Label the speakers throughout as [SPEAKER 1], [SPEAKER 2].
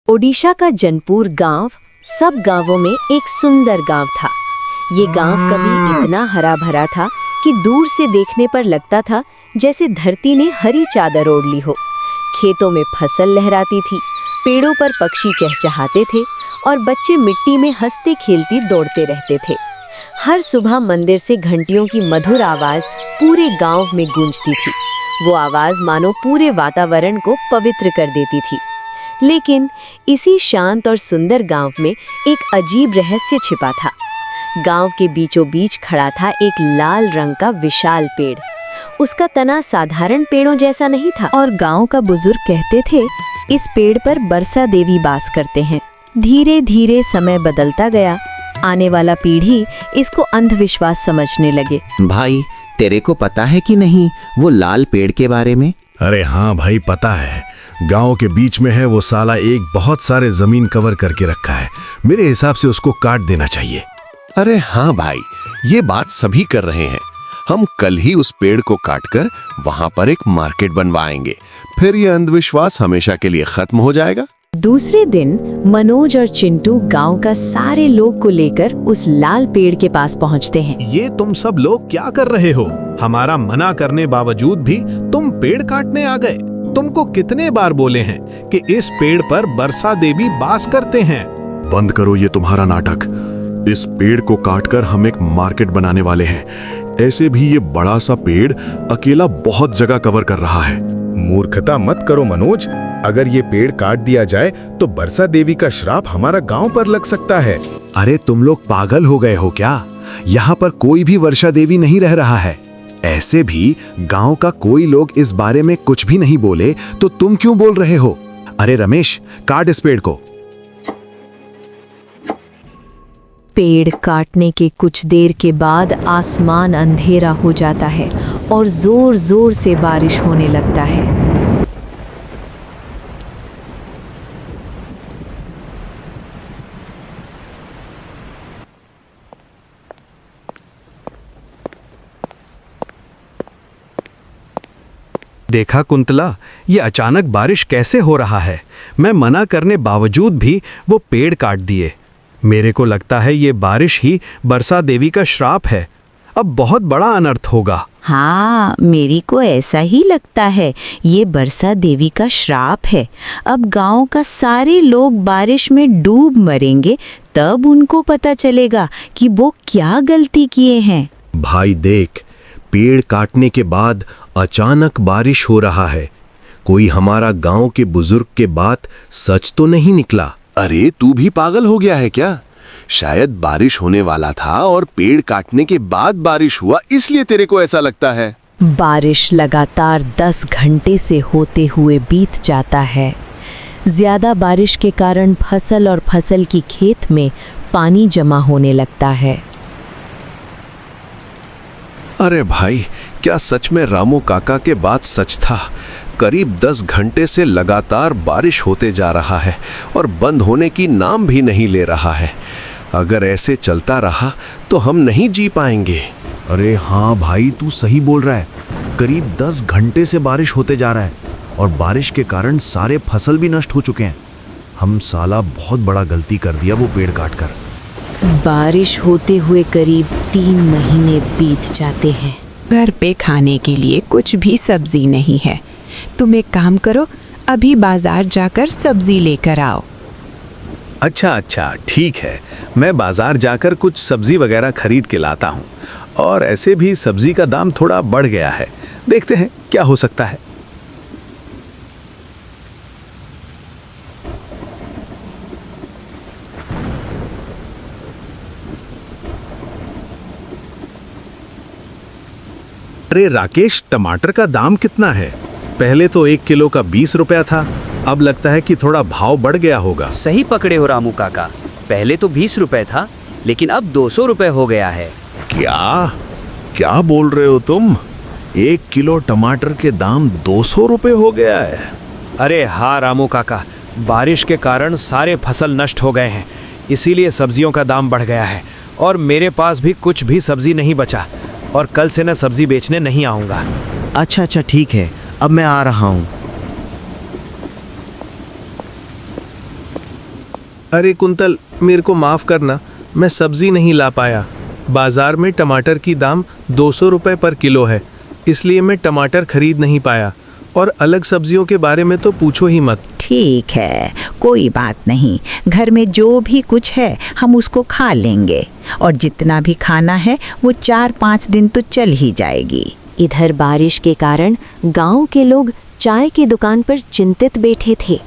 [SPEAKER 1] ओडिशा का जनपुर गांव सब गांवों में एक सुंदर गांव था। ये गांव कभी इतना हरा भरा था कि दूर से देखने पर लगता था जैसे धरती ने हरी चादर ओढ़ ली हो। खेतों में फसल लहराती थी, पेड़ों पर पक्षी चहचहाते थे और बच्चे मिट्टी में हंसते खेलती दौड़ते रहते थे। हर सुबह मंदिर से घंटियों की मधुर आवाज पूरे गांव में गूंजती थी। वो आवाज मानो पूरे वातावरण को पवित्र कर देती थी। लेकिन इसी शांत और सुंदर गांव में एक अजीब रहस्य छिपा था। गांव के बीचों बीच खड़ा था एक लाल रंग का विशाल पेड़। उसका तना साधारण पेड़ों जैसा नहीं था और गांव का बुजुर्ग कहते थे, इस पेड़ पर बरसा देवी वास करते हैं। धीरे धीरे समय बदलता गया। आने वाला पीढ़ी इसको अंधविश्वास समझने लगे।
[SPEAKER 2] भाई, तेरे को पता है कि नहीं वो लाल पेड़ के बारे में?
[SPEAKER 3] अरे हाँ भाई, पता है। गांव के बीच में है वो साला, एक बहुत सारे जमीन कवर करके रखा है। मेरे हिसाब से उसको काट देना चाहिए।
[SPEAKER 4] अरे हाँ भाई, ये बात सभी कर रहे हैं। हम कल ही उस पेड़ को काटकर वहां पर एक मार्केट बनवाएंगे, फिर ये अंधविश्वास हमेशा के लिए खत्म हो जाएगा।
[SPEAKER 1] दूसरे दिन मनोज और चिंटू गांव का सारे लोग को लेकर उस लाल पेड़ के पास पहुंचते हैं।
[SPEAKER 3] ये तुम सब लोग क्या कर रहे हो? हमारा मना करने बावजूद भी तुम पेड़ काटने आ गए। तुमको कितने बार बोले हैं कि इस पेड़ पर बरसा देवी वास करते हैं। बंद करो ये तुम्हारा नाटक। इस पेड़ को काटकर हम एक मार्केट बनाने वाले हैं। ऐसे भी ये बड़ा सा पेड़ अकेला बहुत जगह कवर कर रहा है।
[SPEAKER 5] मूर्खता मत करो मनोज। अगर ये पेड़ काट दिया जाए तो बरसा देवी का श्राप हमारा गांव पर लग सकता है।
[SPEAKER 3] अरे तुम लोग पागल हो गए हो क्या? यहाँ पर कोई भी वर्षा देवी नहीं रह रहा है। ऐसे भी गांव का कोई लोग इस बारे में कुछ भी नहीं बोले तो तुम क्यों बोल रहे हो? अरे रमेश, काट इस पेड़ को।
[SPEAKER 1] पेड़ काटने के कुछ देर के बाद आसमान अंधेरा हो जाता है और जोर जोर से बारिश होने लगता है।
[SPEAKER 3] देखा कुंतला, ये अचानक बारिश कैसे हो रहा है। मैं मना करने बावजूद भी वो पेड़ काट दिए। मेरे को लगता है ये बारिश ही बरसा देवी का श्राप है। अब बहुत बड़ा अनर्थ होगा।
[SPEAKER 6] हाँ, मेरी को ऐसा ही लगता है। ये बरसा देवी का श्राप है। अब गांव का सारे लोग बारिश में डूब मरेंगे, तब उनको पता चलेगा कि वो क्या गलती किए हैं।
[SPEAKER 3] भाई देख, पेड़ काटने के बाद अचानक बारिश हो रहा है। कोई हमारा गांव के बुजुर्ग के बात सच तो नहीं निकला।
[SPEAKER 4] अरे तू भी पागल हो गया है क्या? शायद बारिश होने वाला था और पेड़ काटने के बाद बारिश हुआ, इसलिए तेरे को ऐसा लगता है।
[SPEAKER 1] बारिश लगातार 10 घंटे से होते हुए बीत जाता है। ज्यादा बारिश के कारण फसल और फसल की खेत में पानी जमा होने लगता है।
[SPEAKER 4] अरे भाई, क्या सच में रामू काका के बात सच था? करीब 10 घंटे से लगातार बारिश होते जा रहा है और बंद होने की नाम भी नहीं ले रहा है। अगर ऐसे चलता रहा तो हम नहीं जी पाएंगे।
[SPEAKER 3] अरे हाँ भाई, तू सही बोल रहा है। करीब 10 घंटे से बारिश होते जा रहा है और बारिश के कारण सारे फसल भी नष्ट हो चुके हैं। हम साला बहुत बड़ा गलती कर दिया वो पेड़ काटकर।
[SPEAKER 1] बारिश होते हुए करीब 3 महीने बीत जाते हैं।
[SPEAKER 7] घर पे खाने के लिए कुछ भी सब्जी नहीं है। तुम एक काम करो, अभी बाजार जाकर सब्जी लेकर आओ।
[SPEAKER 3] अच्छा, ठीक है। मैं बाजार जाकर कुछ सब्जी वगैरह खरीद के लाता हूँ। और ऐसे भी सब्जी का दाम थोड़ा बढ़ गया है। देखते हैं क्या हो सकता है। अरे राकेश, टमाटर का दाम कितना है? पहले तो 1 किलो का 20 रुपया था, अब लगता है कि थोड़ा भाव बढ़ गया होगा।
[SPEAKER 8] सही पकड़े हो रामू काका, पहले तो 20 रुपए था, लेकिन अब 200 रुपए हो गया है।
[SPEAKER 3] क्या बोल रहे हो तुम? 1 किलो टमाटर के दाम 200 रुपए हो गया है?
[SPEAKER 8] अरे हाँ रामू काका, बारिश के कारण सारे फसल नष्ट हो गए हैं, इसीलिए सब्जियों का दाम बढ़ गया है। और मेरे पास भी कुछ भी सब्जी नहीं बचा और कल से मैं सब्जी बेचने नहीं आऊँगा।
[SPEAKER 2] अच्छा, ठीक है, अब मैं आ रहा हूँ।
[SPEAKER 3] अरे कुंतल, मेरे को माफ करना, मैं सब्जी नहीं ला पाया। बाजार में टमाटर की दाम 200 रुपए पर किलो है, इसलिए मैं टमाटर खरीद नहीं पाया। और अलग सब्जियों के बारे में तो पूछो ही मत।
[SPEAKER 7] ठीक है, कोई बात नहीं। घर में जो भी कुछ है हम उसको खा लेंगे, और जितना भी खाना है वो 4-5 दिन तो चल ही जाएगी।
[SPEAKER 1] इधर बारिश के कारण गांव के लोग चाय की दुकान पर चिंतित बैठे थे।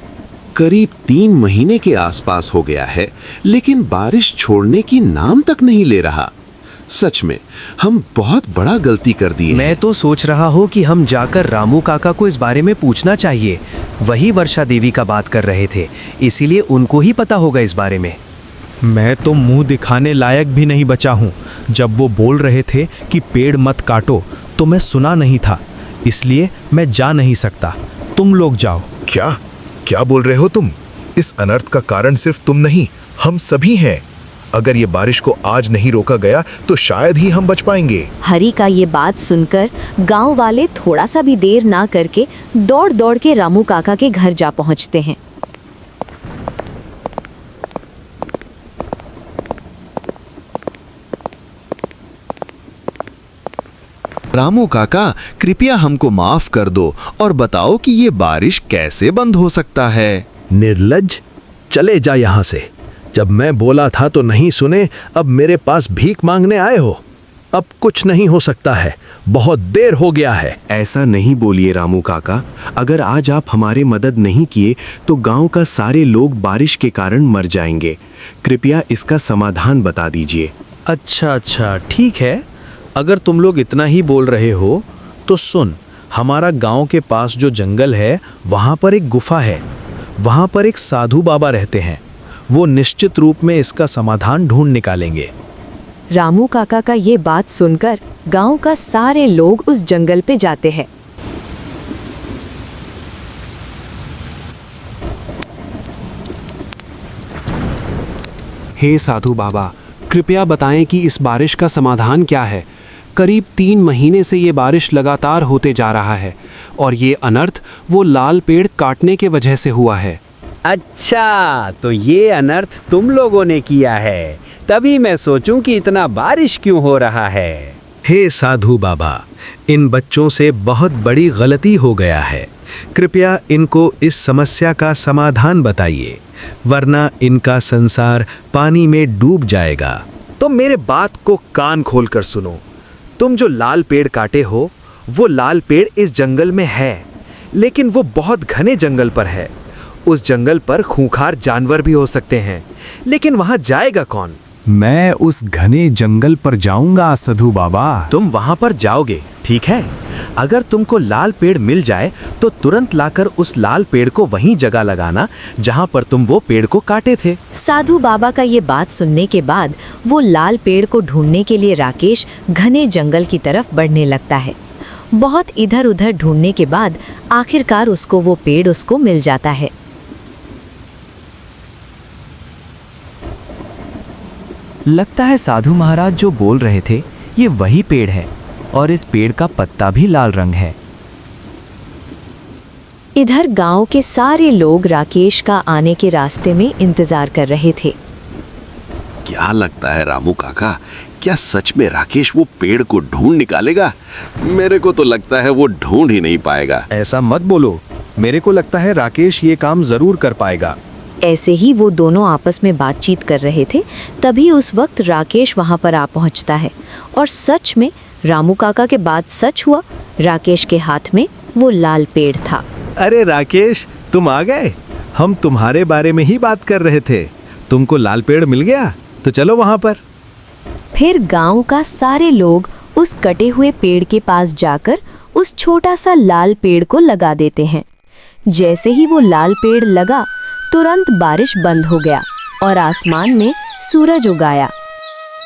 [SPEAKER 4] करीब 3 महीने के आसपास हो गया है, लेकिन बारिश छोड़ने की नाम तक नहीं ले रहा। सच में हम बहुत बड़ा गलती कर दी है।
[SPEAKER 8] मैं तो सोच रहा हूँ कि हम जाकर रामू काका को इस बारे में पूछना चाहिए। वही वर्षा देवी का बात कर रहे थे, इसीलिए उनको ही पता होगा इस बारे में। मैं तो मुंह दिखाने लायक भी नहीं बचा हूँ। जब वो बोल रहे थे कि पेड़ मत काटो, तो मैं सुना नहीं था, इसलिए मैं जा नहीं सकता। तुम लोग जाओ।
[SPEAKER 5] क्या क्या बोल रहे हो तुम? इस अनर्थ का कारण सिर्फ तुम नहीं, हम सभी हैं। अगर ये बारिश को आज नहीं रोका गया तो शायद ही हम बच पाएंगे।
[SPEAKER 1] हरी का ये बात सुनकर गांव वाले थोड़ा सा भी देर ना करके दौड़ दौड़ के रामू काका के घर जा पहुंचते हैं।
[SPEAKER 9] रामू काका, कृपया हमको माफ कर दो और बताओ कि ये बारिश कैसे बंद हो सकता है।
[SPEAKER 3] निर्लज्ज, चले जा यहाँ से। जब मैं बोला था तो नहीं सुने, अब मेरे पास भीख मांगने आए हो। अब कुछ नहीं हो सकता है, बहुत देर हो गया है।
[SPEAKER 4] ऐसा नहीं बोलिए रामू काका। अगर आज आप हमारे मदद नहीं किए तो गांव का सारे लोग बारिश के कारण मर जाएंगे। कृपया इसका समाधान बता दीजिए।
[SPEAKER 3] अच्छा, ठीक है। अगर तुम लोग इतना ही बोल रहे हो तो सुन, हमारा गांव के पास जो जंगल है वहाँ पर एक गुफा है। वहाँ पर एक साधु बाबा रहते हैं। वो निश्चित रूप में इसका समाधान ढूंढ निकालेंगे।
[SPEAKER 1] रामू काका का ये बात सुनकर गांव का सारे लोग उस जंगल पे जाते हैं।
[SPEAKER 10] हे साधु बाबा, कृपया बताएं कि इस बारिश का समाधान क्या है। करीब 3 महीने से ये बारिश लगातार होते जा रहा है और ये अनर्थ वो लाल पेड़ काटने के वजह से हुआ है।
[SPEAKER 11] अच्छा, तो ये अनर्थ तुम लोगों ने किया है, तभी मैं सोचूं कि इतना बारिश क्यों हो रहा है।
[SPEAKER 3] हे साधु बाबा, इन बच्चों से बहुत बड़ी गलती हो गया है। कृपया इनको इस समस्या का समाधान बताइए, वरना इनका संसार पानी में डूब जाएगा।
[SPEAKER 8] तो मेरे बात को कान खोलकर सुनो। तुम जो लाल पेड़ काटे हो, वो लाल पेड़ इस जंगल में है, लेकिन वो बहुत घने जंगल पर है। उस जंगल पर खूंखार जानवर भी हो सकते हैं, लेकिन वहां जाएगा कौन?
[SPEAKER 10] मैं उस घने जंगल पर जाऊंगा साधु बाबा।
[SPEAKER 8] तुम वहां पर जाओगे, ठीक है। अगर तुमको लाल पेड़ मिल जाए तो तुरंत लाकर उस लाल पेड़ को वहीं जगह लगाना जहां पर तुम वो पेड़ को काटे थे।
[SPEAKER 1] साधु बाबा का ये बात सुनने के बाद वो लाल पेड़ को ढूंढने के लिए राकेश घने जंगल की तरफ बढ़ने लगता है। बहुत इधर उधर ढूंढने के बाद आखिरकार उसको वो पेड़ उसको मिल जाता है।
[SPEAKER 10] लगता है साधु महाराज जो बोल रहे थे ये वही पेड़ है, और इस पेड़ का पत्ता भी लाल रंग है।
[SPEAKER 1] इधर गांव के सारे लोग राकेश का आने के रास्ते में इंतजार कर रहे थे।
[SPEAKER 4] क्या लगता है रामू काका, क्या सच में राकेश वो पेड़ को ढूंढ निकालेगा? मेरे को तो लगता है वो ढूंढ ही नहीं पाएगा।
[SPEAKER 8] ऐसा मत बोलो, मेरे को लगता है राकेश ये काम जरूर कर पाएगा।
[SPEAKER 1] ऐसे ही वो दोनों आपस में बातचीत कर रहे थे, तभी उस वक्त राकेश वहां पर आ पहुंचता है। और सच में रामू काका के बात सच हुआ। राकेश के हाथ में वो लाल पेड़ था।
[SPEAKER 3] अरे राकेश, तुम आ गए। हम तुम्हारे बारे में ही बात कर रहे थे। तुमको लाल पेड़ मिल गया, तो चलो वहां पर।
[SPEAKER 1] फिर गांव का सारे लोग उस कटे हुए पेड़ के पास जाकर उस छोटा सा लाल पेड़ को लगा देते हैं। जैसे ही वो लाल पेड़ लगा, तुरंत बारिश बंद हो गया और आसमान में सूरज उगाया।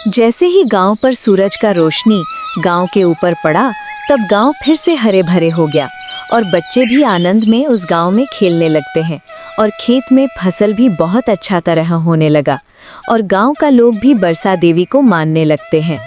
[SPEAKER 1] जैसे ही गांव पर सूरज का रोशनी गांव के ऊपर पड़ा, तब गांव फिर से हरे भरे हो गया और बच्चे भी आनंद में उस गांव में खेलने लगते हैं और खेत में फसल भी बहुत अच्छा तरह होने लगा और गांव का लोग भी बरसा देवी को मानने लगते हैं।